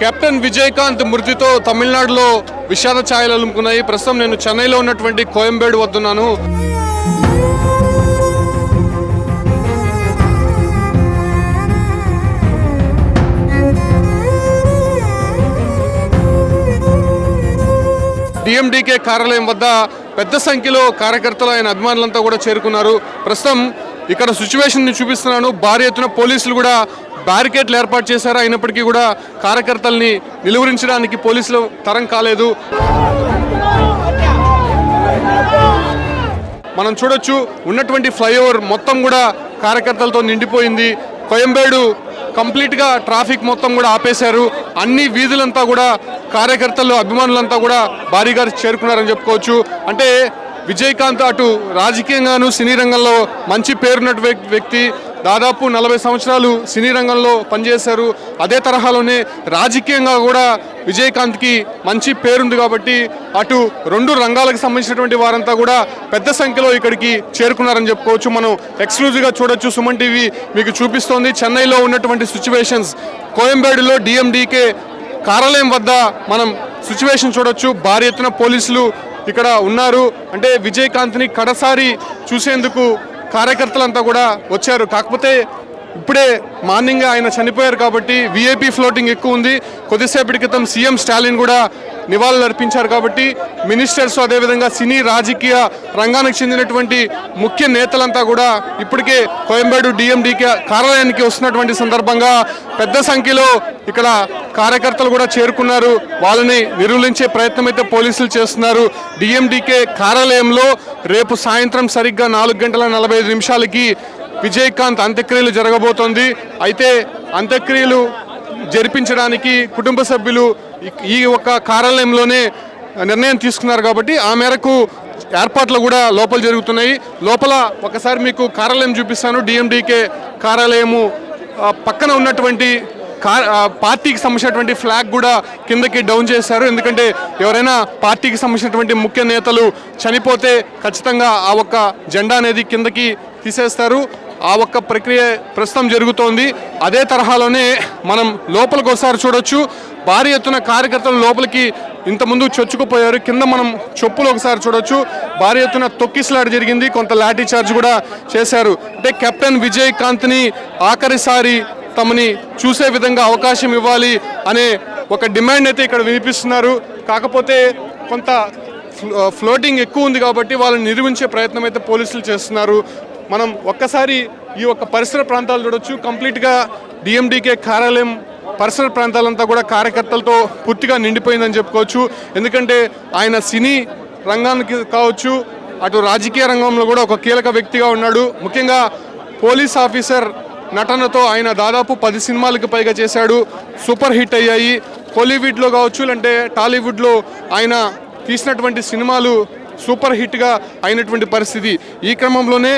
Captain Vijayakanth మృతితో తమిళనాడులో విషాద ఛాయలు అలుముకున్నాయి. ప్రస్తుతం నేను చెన్నైలో ఉన్నటువంటి కోయంబేడు వద్దున్నాను. డిఎండికే కార్యాలయం వద్ద పెద్ద సంఖ్యలో కార్యకర్తలు ఆయన అభిమానులంతా కూడా చేరుకున్నారు. ప్రస్తుతం ఇక్కడ సిచ్యువేషన్ చూపిస్తున్నాను. భారీ ఎత్తున పోలీసులు కూడా బ్యారికేడ్లు ఏర్పాటు చేశారు. అయినప్పటికీ కూడా కార్యకర్తల్ని నిలువరించడానికి పోలీసులు తరం కాలేదు. మనం చూడొచ్చు, ఉన్నటువంటి ఫ్లైఓవర్ మొత్తం కూడా కార్యకర్తలతో నిండిపోయింది. కోయంబేడు కంప్లీట్గా ట్రాఫిక్ మొత్తం కూడా ఆపేశారు. అన్ని వీధులంతా కూడా కార్యకర్తలు అభిమానులంతా కూడా భారీగా చేరుకున్నారని చెప్పుకోవచ్చు. అంటే విజయకాంత్ అటు రాజకీయంగాను సినీ రంగంలో మంచి పేరున్న వ్యక్తి. దాదాపు 40 సంవత్సరాలు సినీ రంగంలో పనిచేశారు. అదే తరహాలోనే రాజకీయంగా కూడా విజయకాంత్కి మంచి పేరుంది. కాబట్టి అటు రెండు రంగాలకు సంబంధించినటువంటి వారంతా కూడా పెద్ద సంఖ్యలో ఇక్కడికి చేరుకున్నారని చెప్పుకోవచ్చు. మనం ఎక్స్క్లూజివ్గా చూడొచ్చు. సుమన్ టీవీ మీకు చూపిస్తోంది చెన్నైలో ఉన్నటువంటి సిచ్యువేషన్స్. కోయంబేడులో డిఎండికే కార్యాలయం వద్ద మనం సిచ్యువేషన్ చూడొచ్చు. భారీ ఎత్తున పోలీసులు ఇక్కడ ఉన్నారు. అంటే విజయకాంత్ని కడసారి చూసేందుకు కార్యకర్తలంతా కూడా వచ్చారు. కాకపోతే ఇప్పుడే మార్నింగ్ ఆయన చనిపోయారు కాబట్టి విఐపీ ఫ్లోటింగ్ ఎక్కువ ఉంది. కొద్దిసేపటి క్రితం సీఎం స్టాలిన్ కూడా నివాళులు అర్పించారు. కాబట్టి మినిస్టర్స్, అదేవిధంగా సినీ రాజకీయ రంగానికి చెందినటువంటి ముఖ్య నేతలంతా కూడా ఇప్పటికే కోయంబేడు డిఎండికే కార్యాలయానికి వస్తున్నటువంటి సందర్భంగా పెద్ద సంఖ్యలో ఇక్కడ కార్యకర్తలు కూడా చేరుకున్నారు. వాళ్ళని నిర్వహించే ప్రయత్నం అయితే పోలీసులు చేస్తున్నారు. డిఎండికే కార్యాలయంలో రేపు సాయంత్రం సరిగ్గా 4:45 విజయకాంత్ అంత్యక్రియలు జరగబోతోంది. అయితే అంత్యక్రియలు జరిపించడానికి కుటుంబ సభ్యులు ఈ ఒక్క కార్యాలయంలోనే నిర్ణయం తీసుకున్నారు. కాబట్టి ఆ మేరకు ఏర్పాట్లు కూడా లోపల జరుగుతున్నాయి. లోపల ఒకసారి మీకు కార్యాలయం చూపిస్తాను. డిఎండికే కార్యాలయము పక్కన ఉన్నటువంటి పార్టీకి సంబంధించినటువంటి ఫ్లాగ్ కూడా కిందకి డౌన్ చేశారు. ఎందుకంటే ఎవరైనా పార్టీకి సంబంధించినటువంటి ముఖ్య నేతలు చనిపోతే ఖచ్చితంగా ఆ ఒక్క జెండా అనేది కిందకి తీసేస్తారు. ఆ ఒక్క ప్రక్రియ ప్రస్తుతం జరుగుతోంది. అదే తరహాలోనే మనం లోపలికి ఒకసారి చూడొచ్చు. భారీ ఎత్తున కార్యకర్తలు లోపలికి ఇంతకుముందు చొచ్చుకుపోయారు. కింద మనం చెప్పులు ఒకసారి చూడొచ్చు. భారీ ఎత్తున తొక్కిసలాట జరిగింది. కొంత లాఠీ చార్జ్ కూడా చేశారు. అంటే కెప్టెన్ విజయకాంత్ని ఆఖరిసారి తమని చూసే విధంగా అవకాశం ఇవ్వాలి అనే ఒక డిమాండ్ అయితే ఇక్కడ వినిపిస్తున్నారు. కాకపోతే కొంత ఫ్లోటింగ్ ఎక్కువ ఉంది కాబట్టి వాళ్ళని నిర్వహించే ప్రయత్నం అయితే పోలీసులు చేస్తున్నారు. మనం ఒక్కసారి ఈ ఒక్క పరిసర ప్రాంతాలు చూడొచ్చు. కంప్లీట్గా డిఎండికే కార్యాలయం పరిసర ప్రాంతాలంతా కూడా కార్యకర్తలతో పూర్తిగా నిండిపోయిందని చెప్పుకోవచ్చు. ఎందుకంటే ఆయన సినీ రంగానికి కావచ్చు, అటు రాజకీయ రంగంలో కూడా ఒక కీలక వ్యక్తిగా ఉన్నాడు. ముఖ్యంగా పోలీస్ ఆఫీసర్ నటనతో ఆయన దాదాపు 10 సినిమాలకు పైగా చేశాడు. సూపర్ హిట్ అయ్యాయి. కోలీవుడ్లో కావచ్చు, అంటే టాలీవుడ్లో ఆయన తీసినటువంటి సినిమాలు సూపర్ హిట్గా అయినటువంటి పరిస్థితి. ఈ క్రమంలోనే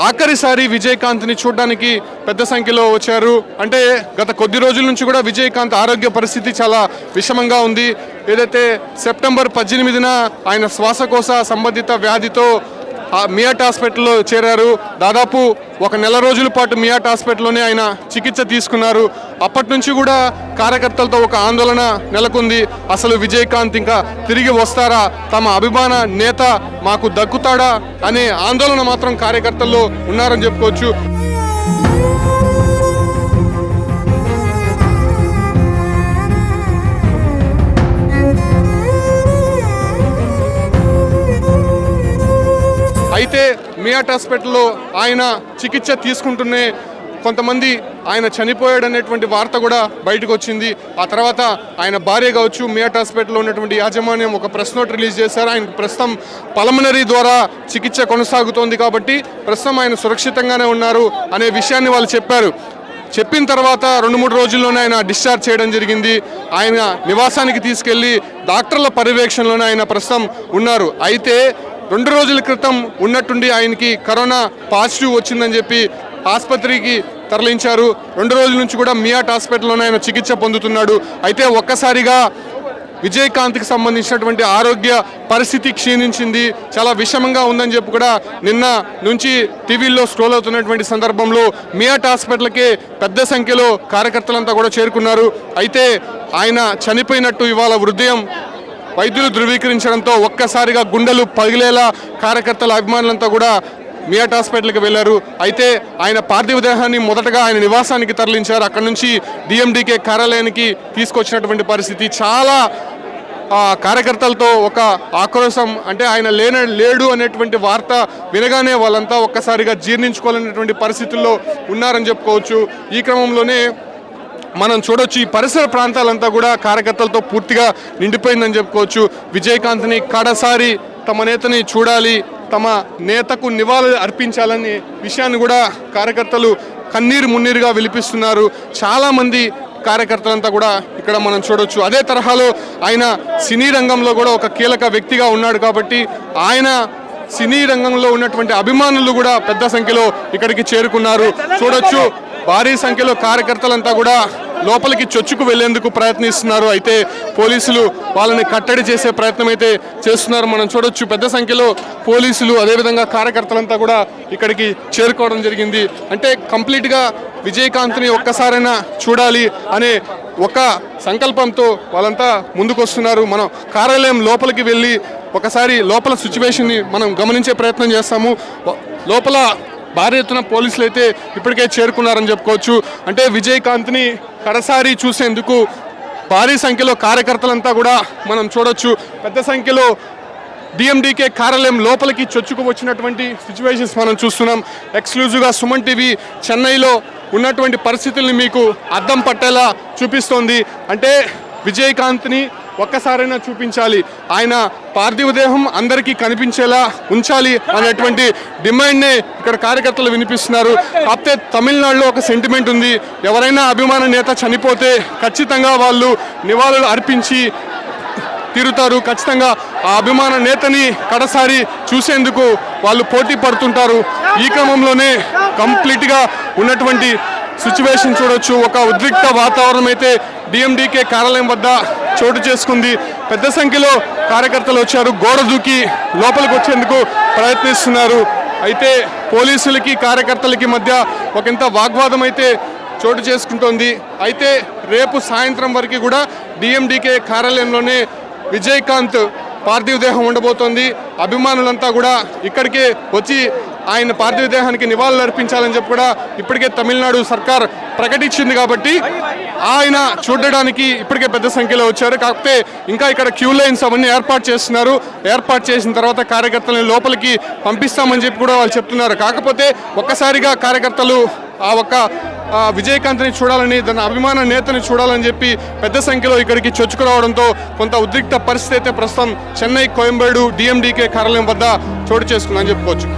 ఆఖరిసారి విజయకాంత్ని చూడడానికి పెద్ద సంఖ్యలో వచ్చారు. అంటే గత కొద్ది రోజుల నుంచి కూడా విజయకాంత్ ఆరోగ్య పరిస్థితి చాలా విషమంగా ఉంది. ఏదైతే సెప్టెంబర్ 18న ఆయన శ్వాసకోశ సంబంధిత వ్యాధితో మియాట్ హాస్పిటల్లో చేరారు. దాదాపు 1 నెల రోజుల పాటు మియాట్ హాస్పిటల్లోనే ఆయన చికిత్స తీసుకున్నారు. అప్పటి నుంచి కూడా కార్యకర్తలతో ఒక ఆందోళన నెలకొంది. అసలు విజయకాంత్ ఇంకా తిరిగి వస్తారా, తమ అభిమాన నేత మాకు దక్కుతాడా అనే ఆందోళన మాత్రం కార్యకర్తల్లో ఉన్నారని చెప్పుకోవచ్చు. అయితే మియాట్ హాస్పిటల్లో ఆయన చికిత్స తీసుకుంటూనే కొంతమంది ఆయన చనిపోయాడనేటువంటి వార్త కూడా బయటకు వచ్చింది. ఆ తర్వాత ఆయన భార్య కావచ్చు, మియాట్ హాస్పిటల్లో ఉన్నటువంటి యాజమాన్యం ఒక ప్రెస్ నోట్ రిలీజ్ చేశారు. ఆయనకు ప్రస్తుతం పల్మనరీ ద్వారా చికిత్స కొనసాగుతోంది కాబట్టి ప్రస్తుతం ఆయన సురక్షితంగానే ఉన్నారు అనే విషయాన్ని వాళ్ళు చెప్పారు. చెప్పిన తర్వాత 2-3 రోజుల్లోనే ఆయన డిశ్చార్జ్ చేయడం జరిగింది. ఆయన నివాసానికి తీసుకెళ్లి డాక్టర్ల పర్యవేక్షణలోనే ఆయన ప్రస్తుతం ఉన్నారు. అయితే 2 రోజుల క్రితం ఉన్నట్టుండి ఆయనకి కరోనా పాజిటివ్ వచ్చిందని చెప్పి ఆసుపత్రికి తరలించారు. 2 రోజుల నుంచి కూడా మియాట్ హాస్పిటల్లోనే ఆయన చికిత్స పొందుతున్నాడు. అయితే ఒక్కసారిగా విజయకాంత్కి సంబంధించినటువంటి ఆరోగ్య పరిస్థితి క్షీణించింది, చాలా విషమంగా ఉందని చెప్పి కూడా నిన్న నుంచి టీవీల్లో స్క్రోల్ అవుతున్నటువంటి సందర్భంలో మియాట్ హాస్పిటల్కి పెద్ద సంఖ్యలో కార్యకర్తలంతా కూడా చేరుకున్నారు. అయితే ఆయన చనిపోయినట్టు ఇవాళ ఉదయం వైద్యులు ధృవీకరించడంతో ఒక్కసారిగా గుండెలు పగిలేలా కార్యకర్తల అభిమానులంతా కూడా మియాట్ హాస్పిటల్కి వెళ్లారు. అయితే ఆయన పార్థివ దేహాన్ని మొదటగా ఆయన నివాసానికి తరలించారు. అక్కడ నుంచి డిఎండికే కార్యాలయానికి తీసుకొచ్చినటువంటి పరిస్థితి. చాలా కార్యకర్తలతో ఒక ఆక్రోశం, అంటే ఆయన లేడు అనేటువంటి వార్త వినగానే వాళ్ళంతా ఒక్కసారిగా జీర్ణించుకోవాలనేటువంటి పరిస్థితుల్లో ఉన్నారని చెప్పుకోవచ్చు. ఈ క్రమంలోనే మనం చూడొచ్చు ఈ పరిసర ప్రాంతాలంతా కూడా కార్యకర్తలతో పూర్తిగా నిండిపోయిందని చెప్పుకోవచ్చు. విజయకాంత్ని కడసారి తమ నేతని చూడాలి, తమ నేతకు నివాళులు అర్పించాలనే విషయాన్ని కూడా కార్యకర్తలు కన్నీరు మున్నీరుగా విలిపిస్తున్నారు. చాలామంది కార్యకర్తలంతా కూడా ఇక్కడ మనం చూడొచ్చు. అదే తరహాలో ఆయన సినీ రంగంలో కూడా ఒక కీలక వ్యక్తిగా ఉన్నాడు కాబట్టి ఆయన సినీ రంగంలో ఉన్నటువంటి అభిమానులు కూడా పెద్ద సంఖ్యలో ఇక్కడికి చేరుకున్నారు. చూడొచ్చు భారీ సంఖ్యలో కార్యకర్తలంతా కూడా లోపలికి చొచ్చుకు వెళ్లేందుకు ప్రయత్నిస్తున్నారు. అయితే పోలీసులు వాళ్ళని కట్టడి చేసే ప్రయత్నం అయితే చేస్తున్నారు. మనం చూడొచ్చు పెద్ద సంఖ్యలో పోలీసులు అదేవిధంగా కార్యకర్తలంతా కూడా ఇక్కడికి చేరుకోవడం జరిగింది. అంటే కంప్లీట్గా విజయకాంత్ని ఒక్కసారైనా చూడాలి అనే ఒక సంకల్పంతో వాళ్ళంతా ముందుకు వస్తున్నారు. మనం కార్యాలయం లోపలికి వెళ్ళి ఒకసారి లోపల సిచ్యువేషన్ని మనం గమనించే ప్రయత్నం చేస్తాము. లోపల భారీ ఎత్తున పోలీసులు అయితే ఇప్పటికే చేరుకున్నారని చెప్పుకోవచ్చు. అంటే విజయకాంత్ని కడసారి చూసేందుకు భారీ సంఖ్యలో కార్యకర్తలంతా కూడా మనం చూడొచ్చు. పెద్ద సంఖ్యలో డిఎండికే కార్యాలయం లోపలికి చొచ్చుకు వచ్చినటువంటి సిచ్యువేషన్స్ మనం చూస్తున్నాం. ఎక్స్క్లూజివ్గా సుమన్ టీవీ చెన్నైలో ఉన్నటువంటి పరిస్థితుల్ని మీకు అద్దం పట్టేలా చూపిస్తోంది. అంటే విజయకాంత్ని ఒక్కసారైనా చూపించాలి, ఆయన పార్థివ దేహం అందరికీ కనిపించేలా ఉంచాలి అనేటువంటి డిమాండ్నే ఇక్కడ కార్యకర్తలు వినిపిస్తున్నారు. కాకపోతే తమిళనాడులో ఒక సెంటిమెంట్ ఉంది, ఎవరైనా అభిమాన నేత చనిపోతే ఖచ్చితంగా వాళ్ళు నివాళులు అర్పించి తీరుతారు. ఖచ్చితంగా ఆ అభిమాన నేతని కడసారి చూసేందుకు వాళ్ళు పోటీ పడుతుంటారు. ఈ క్రమంలోనే కంప్లీట్గా ఉన్నటువంటి సిచ్యువేషన్ చూడొచ్చు. ఒక ఉద్రిక్త వాతావరణం అయితే డిఎండికే కార్యాలయం వద్ద చోటు చేసుకుంది. పెద్ద సంఖ్యలో కార్యకర్తలు వచ్చారు, గోడ దూకి లోపలికి వచ్చేందుకు ప్రయత్నిస్తున్నారు. అయితే పోలీసులకి కార్యకర్తలకి మధ్య ఒకంత వాగ్వాదం అయితే చోటు చేసుకుంటోంది. అయితే రేపు సాయంత్రం వరకు కూడా డిఎండికే కార్యాలయంలోనే విజయకాంత్ పార్థివ దేహం ఉండబోతోంది. అభిమానులంతా కూడా ఇక్కడికే వచ్చి ఆయన పార్థివ దేహానికి నివాళులు అర్పించాలని చెప్పి కూడా ఇప్పటికే తమిళనాడు సర్కార్ ప్రకటించింది. కాబట్టి ఆయన చూడడానికి ఇప్పటికే పెద్ద సంఖ్యలో వచ్చారు. కాకపోతే ఇంకా ఇక్కడ క్యూ లైన్స్ అవన్నీ ఏర్పాటు చేస్తున్నారు. ఏర్పాటు చేసిన తర్వాత కార్యకర్తలను లోపలికి పంపిస్తామని చెప్పి కూడా వాళ్ళు చెప్తున్నారు. కాకపోతే ఒక్కసారిగా కార్యకర్తలు ఆ ఒక్క విజయకాంత్ని చూడాలని, తన అభిమాన నేతని చూడాలని చెప్పి పెద్ద సంఖ్యలో ఇక్కడికి చొచ్చుకురావడంతో కొంత ఉద్రిక్త పరిస్థితి అయితే ప్రస్తుతం చెన్నై కోయంబేడు డిఎండికే కార్యాలయం వద్ద చోటు చేసుకుందని చెప్పుకోవచ్చు.